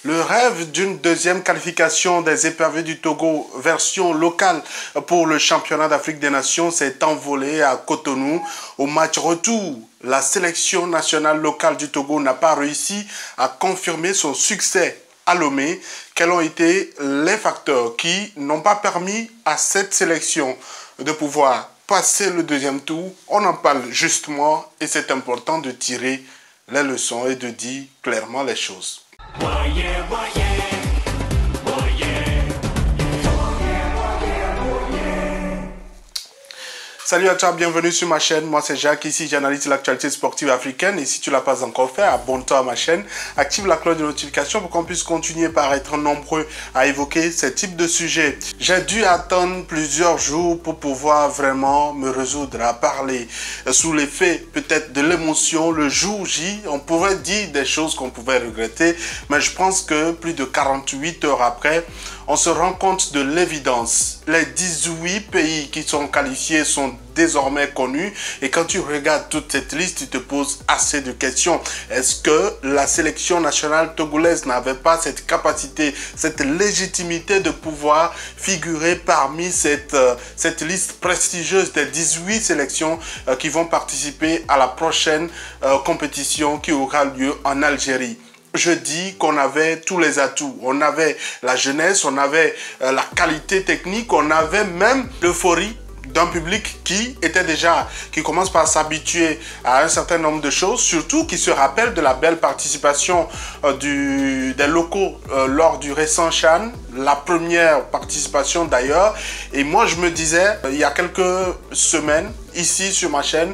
Le rêve d'une deuxième qualification des éperviers du Togo, version locale pour le championnat d'Afrique des Nations, s'est envolé à Cotonou au match retour. La sélection nationale locale du Togo n'a pas réussi à confirmer son succès à Lomé. Quels ont été les facteurs qui n'ont pas permis à cette sélection de pouvoir passer le deuxième tour? On en parle justement et c'est important de tirer les leçons et de dire clairement les choses. Salut à toi, bienvenue sur ma chaîne. Moi c'est Jacques, ici j'analyse l'actualité sportive africaine et si tu ne l'as pas encore fait, abonne-toi à ma chaîne, active la cloche de notification pour qu'on puisse continuer par être nombreux à évoquer ce type de sujet. J'ai dû attendre plusieurs jours pour pouvoir vraiment me résoudre à parler sous l'effet peut-être de l'émotion. Le jour J, on pouvait dire des choses qu'on pouvait regretter, mais je pense que plus de 48 heures après, on se rend compte de l'évidence. Les 18 pays qui sont qualifiés sont désormais connus et quand tu regardes toute cette liste, tu te poses assez de questions. Est-ce que la sélection nationale togolaise n'avait pas cette capacité, cette légitimité de pouvoir figurer parmi cette liste prestigieuse des 18 sélections qui vont participer à la prochaine compétition qui aura lieu en Algérie? Je dis qu'on avait tous les atouts. On avait la jeunesse, on avait la qualité technique, on avait même l'euphorie d'un public qui commence par s'habituer à un certain nombre de choses, surtout qui se rappelle de la belle participation des locaux lors du récent CHAN, la première participation d'ailleurs. Et moi je me disais il y a quelques semaines ici sur ma chaîne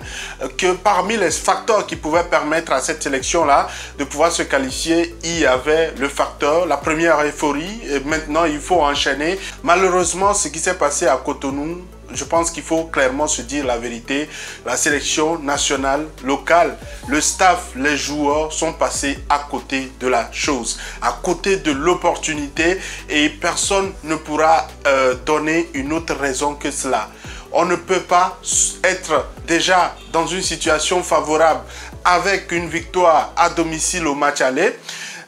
que parmi les facteurs qui pouvaient permettre à cette sélection-là de pouvoir se qualifier, il y avait le facteur, la première euphorie, et maintenant il faut enchaîner. Malheureusement, ce qui s'est passé à Cotonou, je pense qu'il faut clairement se dire la vérité. La sélection nationale locale, le staff, les joueurs sont passés à côté de la chose, à côté de l'opportunité et personne ne pourra donner une autre raison que cela. On ne peut pas être déjà dans une situation favorable avec une victoire à domicile au match aller,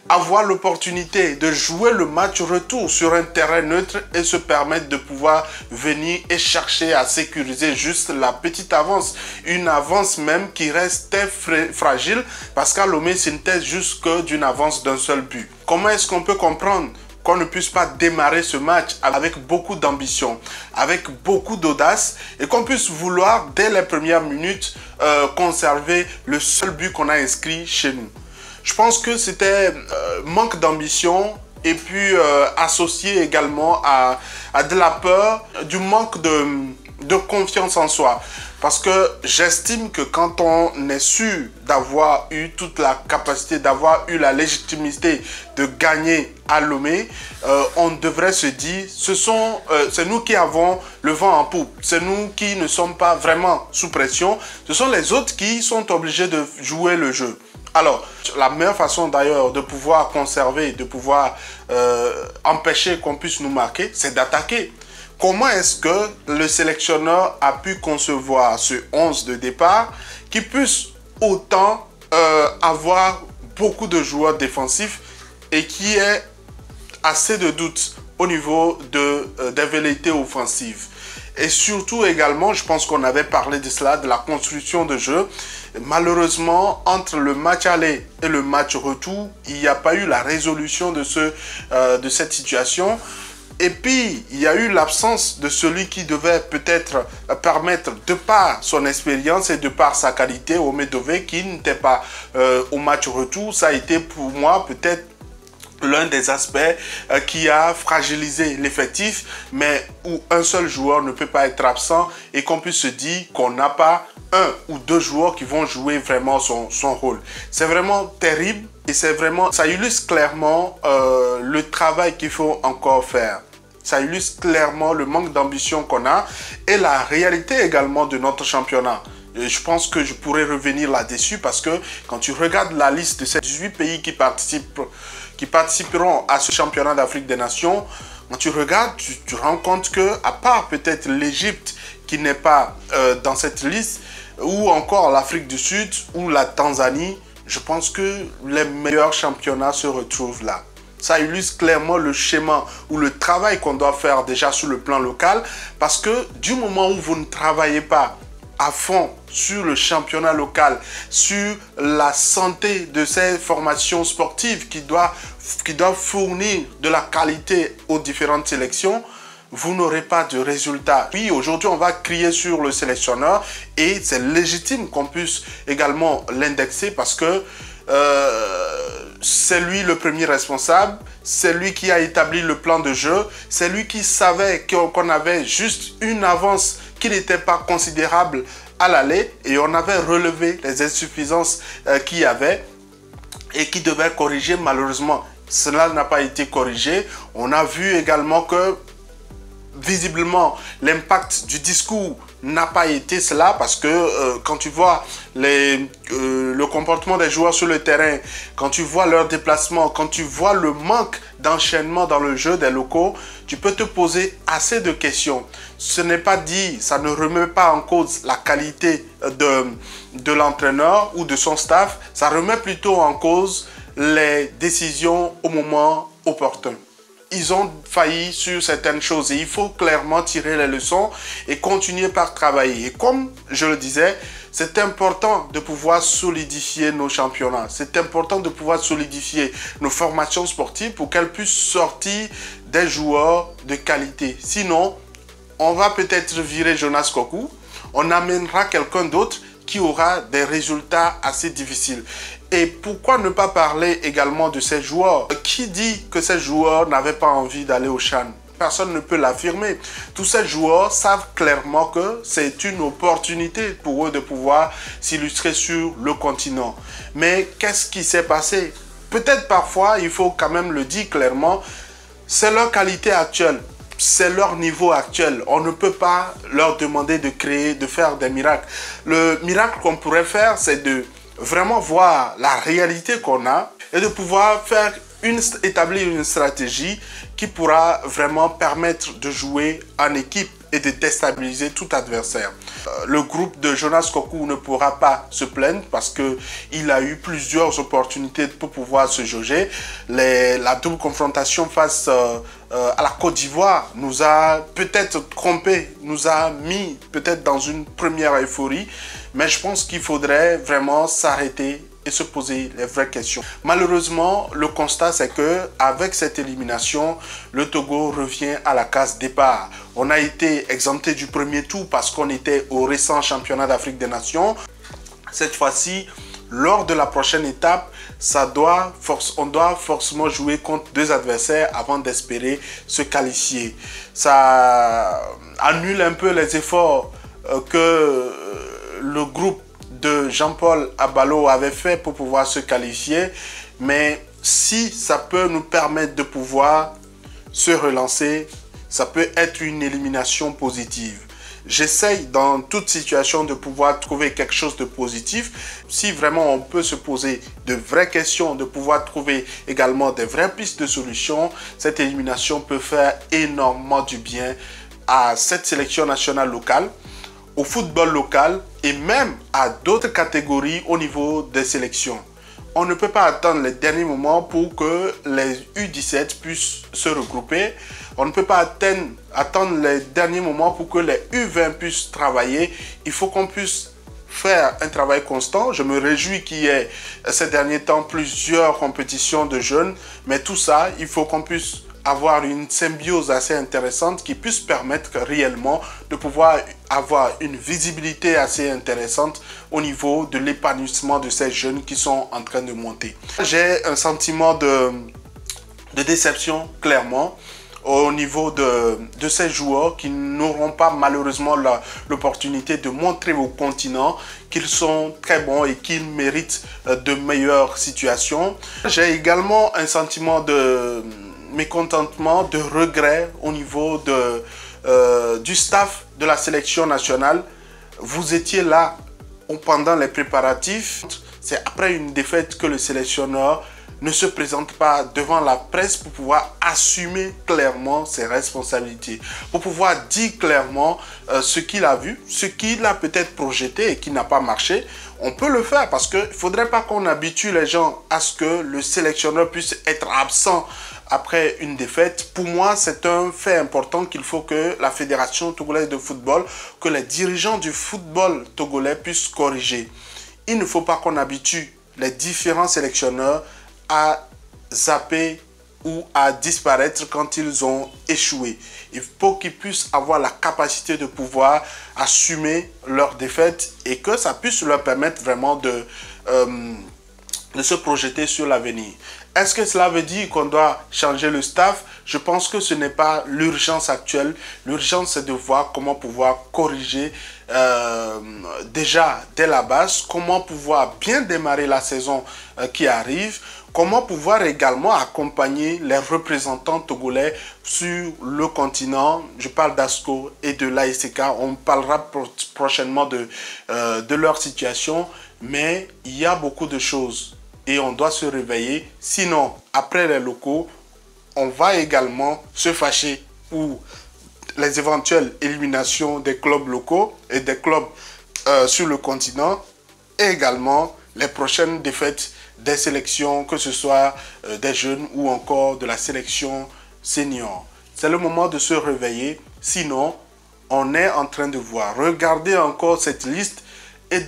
avoir l'opportunité de jouer le match retour sur un terrain neutre et se permettre de pouvoir venir et chercher à sécuriser juste la petite avance. Une avance même qui restait fragile parce qu'à Lomé, ce n'était juste que d'une avance d'un seul but. Comment est-ce qu'on peut comprendre qu'on ne puisse pas démarrer ce match avec beaucoup d'ambition, avec beaucoup d'audace et qu'on puisse vouloir dès les premières minutes conserver le seul but qu'on a inscrit chez nous? Je pense que c'était manque d'ambition et puis associé également à de la peur, du manque de confiance en soi. Parce que j'estime que quand on est sûr d'avoir eu toute la capacité, d'avoir eu la légitimité de gagner à Lomé, on devrait se dire, c'est nous qui avons le vent en poupe, c'est nous qui ne sommes pas vraiment sous pression, ce sont les autres qui sont obligés de jouer le jeu. Alors, la meilleure façon d'ailleurs de pouvoir conserver, de pouvoir empêcher qu'on puisse nous marquer, c'est d'attaquer. Comment est-ce que le sélectionneur a pu concevoir ce 11 de départ qui puisse autant avoir beaucoup de joueurs défensifs et qui ait assez de doutes au niveau des velléités offensives? Et surtout également, je pense qu'on avait parlé de cela, de la construction de jeu. Malheureusement, entre le match aller et le match retour, il n'y a pas eu la résolution de cette situation. Et puis, il y a eu l'absence de celui qui devait peut-être permettre, de par son expérience et de par sa qualité, Omedove, qui n'était pas au match retour. Ça a été pour moi peut-être l'un des aspects qui a fragilisé l'effectif, mais où un seul joueur ne peut pas être absent et qu'on puisse se dire qu'on n'a pas un ou deux joueurs qui vont jouer vraiment son rôle. C'est vraiment terrible et ça illustre clairement le travail qu'il faut encore faire. Ça illustre clairement le manque d'ambition qu'on a et la réalité également de notre championnat. Je pense que je pourrais revenir là-dessus parce que quand tu regardes la liste de ces 18 pays qui participeront à ce championnat d'Afrique des Nations, quand tu regardes, tu te rends compte que, à part peut-être l'Égypte qui n'est pas dans cette liste, ou encore l'Afrique du Sud ou la Tanzanie, je pense que les meilleurs championnats se retrouvent là. Ça illustre clairement le schéma ou le travail qu'on doit faire déjà sur le plan local. Parce que du moment où vous ne travaillez pas à fond sur le championnat local, sur la santé de ces formations sportives qui doivent fournir de la qualité aux différentes sélections, vous n'aurez pas de résultat. Oui, aujourd'hui, on va crier sur le sélectionneur et c'est légitime qu'on puisse également l'indexer parce que c'est lui le premier responsable, c'est lui qui a établi le plan de jeu, c'est lui qui savait qu'on avait juste une avance qui n'était pas considérable à l'aller et on avait relevé les insuffisances qu'il y avait et qui devait corriger. Malheureusement, cela n'a pas été corrigé. On a vu également que visiblement, l'impact du discours n'a pas été cela parce que quand tu vois le comportement des joueurs sur le terrain, quand tu vois leur déplacement, quand tu vois le manque d'enchaînement dans le jeu des locaux, tu peux te poser assez de questions. Ce n'est pas dit, ça ne remet pas en cause la qualité de l'entraîneur ou de son staff, ça remet plutôt en cause les décisions au moment opportun. Ils ont failli sur certaines choses et il faut clairement tirer les leçons et continuer par travailler. Et comme je le disais, c'est important de pouvoir solidifier nos championnats. C'est important de pouvoir solidifier nos formations sportives pour qu'elles puissent sortir des joueurs de qualité. Sinon, on va peut-être virer Jonas Kokou, on amènera quelqu'un d'autre qui aura des résultats assez difficiles. Et pourquoi ne pas parler également de ces joueurs? Qui dit que ces joueurs n'avaient pas envie d'aller au CHAN? Personne ne peut l'affirmer. Tous ces joueurs savent clairement que c'est une opportunité pour eux de pouvoir s'illustrer sur le continent. Mais qu'est-ce qui s'est passé? Peut-être parfois, il faut quand même le dire clairement, c'est leur qualité actuelle. C'est leur niveau actuel. On ne peut pas leur demander de créer, de faire des miracles. Le miracle qu'on pourrait faire, c'est de vraiment voir la réalité qu'on a et de pouvoir établir une stratégie qui pourra vraiment permettre de jouer en équipe et de déstabiliser tout adversaire. Le groupe de Jonas Kokou ne pourra pas se plaindre parce qu'il a eu plusieurs opportunités pour pouvoir se jauger. La double confrontation face à la Côte d'Ivoire nous a peut-être trompé, nous a mis peut-être dans une première euphorie, mais je pense qu'il faudrait vraiment s'arrêter et se poser les vraies questions. Malheureusement, le constat c'est que avec cette élimination, le Togo revient à la case départ. On a été exempté du premier tour parce qu'on était au récent championnat d'Afrique des Nations. Cette fois-ci, lors de la prochaine étape, on doit forcément jouer contre deux adversaires avant d'espérer se qualifier. Ça annule un peu les efforts que le groupe de Jean-Paul Abalo avait fait pour pouvoir se qualifier, mais si ça peut nous permettre de pouvoir se relancer, ça peut être une élimination positive. J'essaye dans toute situation de pouvoir trouver quelque chose de positif. Si vraiment on peut se poser de vraies questions, de pouvoir trouver également des vraies pistes de solutions, cette élimination peut faire énormément du bien à cette sélection nationale locale, au football local et même à d'autres catégories au niveau des sélections. On ne peut pas attendre les derniers moments pour que les U17 puissent se regrouper. On ne peut pas attendre les derniers moments pour que les U20 puissent travailler. Il faut qu'on puisse faire un travail constant. Je me réjouis qu'il y ait ces derniers temps plusieurs compétitions de jeunes. Mais tout ça, il faut qu'on puisse avoir une symbiose assez intéressante qui puisse permettre réellement de pouvoir avoir une visibilité assez intéressante au niveau de l'épanouissement de ces jeunes qui sont en train de monter. J'ai un sentiment de déception clairement au niveau de ces joueurs qui n'auront pas malheureusement l'opportunité de montrer au continent qu'ils sont très bons et qu'ils méritent de meilleures situations. J'ai également un sentiment de mécontentement, de regret au niveau du staff de la sélection nationale. Vous étiez là pendant les préparatifs. C'est après une défaite que le sélectionneur ne se présente pas devant la presse pour pouvoir assumer clairement ses responsabilités, pour pouvoir dire clairement ce qu'il a vu, ce qu'il a peut-être projeté et qui n'a pas marché. On peut le faire parce qu'il ne faudrait pas qu'on habitue les gens à ce que le sélectionneur puisse être absent après une défaite, pour moi, c'est un fait important qu'il faut que la Fédération togolaise de football, que les dirigeants du football togolais puissent corriger. Il ne faut pas qu'on habitue les différents sélectionneurs à zapper ou à disparaître quand ils ont échoué. Il faut qu'ils puissent avoir la capacité de pouvoir assumer leur défaite et que ça puisse leur permettre vraiment de se projeter sur l'avenir. Est-ce que cela veut dire qu'on doit changer le staff? Je pense que ce n'est pas l'urgence actuelle. L'urgence, c'est de voir comment pouvoir corriger déjà dès la base, comment pouvoir bien démarrer la saison qui arrive, comment pouvoir également accompagner les représentants togolais sur le continent. Je parle d'ASCO et de l'ASK. On parlera prochainement de leur situation, mais il y a beaucoup de choses. Et on doit se réveiller. Sinon, après les locaux, on va également se fâcher pour les éventuelles éliminations des clubs locaux et des clubs sur le continent. Et également les prochaines défaites des sélections, que ce soit des jeunes ou encore de la sélection senior. C'est le moment de se réveiller. Sinon, on est en train de voir. Regardez encore cette liste. Et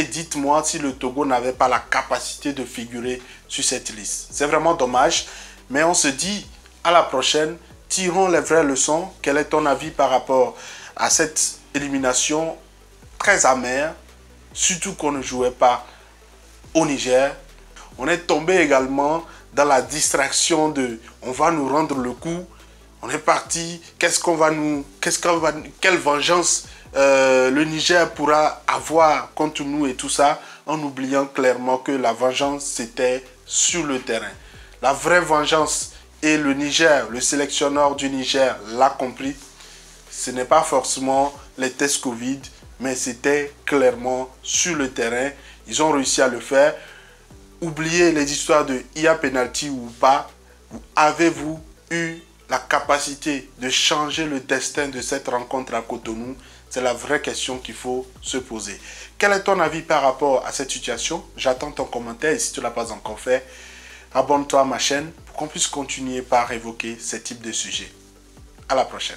dites-moi si le Togo n'avait pas la capacité de figurer sur cette liste. C'est vraiment dommage, mais on se dit à la prochaine, tirons les vraies leçons. Quel est ton avis par rapport à cette élimination très amère, surtout qu'on ne jouait pas au Niger? On est tombé également dans la distraction de on va nous rendre le coup. On est parti, quelle vengeance le Niger pourra avoir contre nous et tout ça, en oubliant clairement que la vengeance c'était sur le terrain. La vraie vengeance, et le Niger, le sélectionneur du Niger l'a compris, ce n'est pas forcément les tests Covid, mais c'était clairement sur le terrain. Ils ont réussi à le faire. Oubliez les histoires de il y a penalty ou pas. Avez-vous eu la capacité de changer le destin de cette rencontre à Cotonou? C'est la vraie question qu'il faut se poser. Quel est ton avis par rapport à cette situation? J'attends ton commentaire et si tu ne l'as pas encore fait, abonne-toi à ma chaîne pour qu'on puisse continuer par évoquer ce type de sujet. À la prochaine.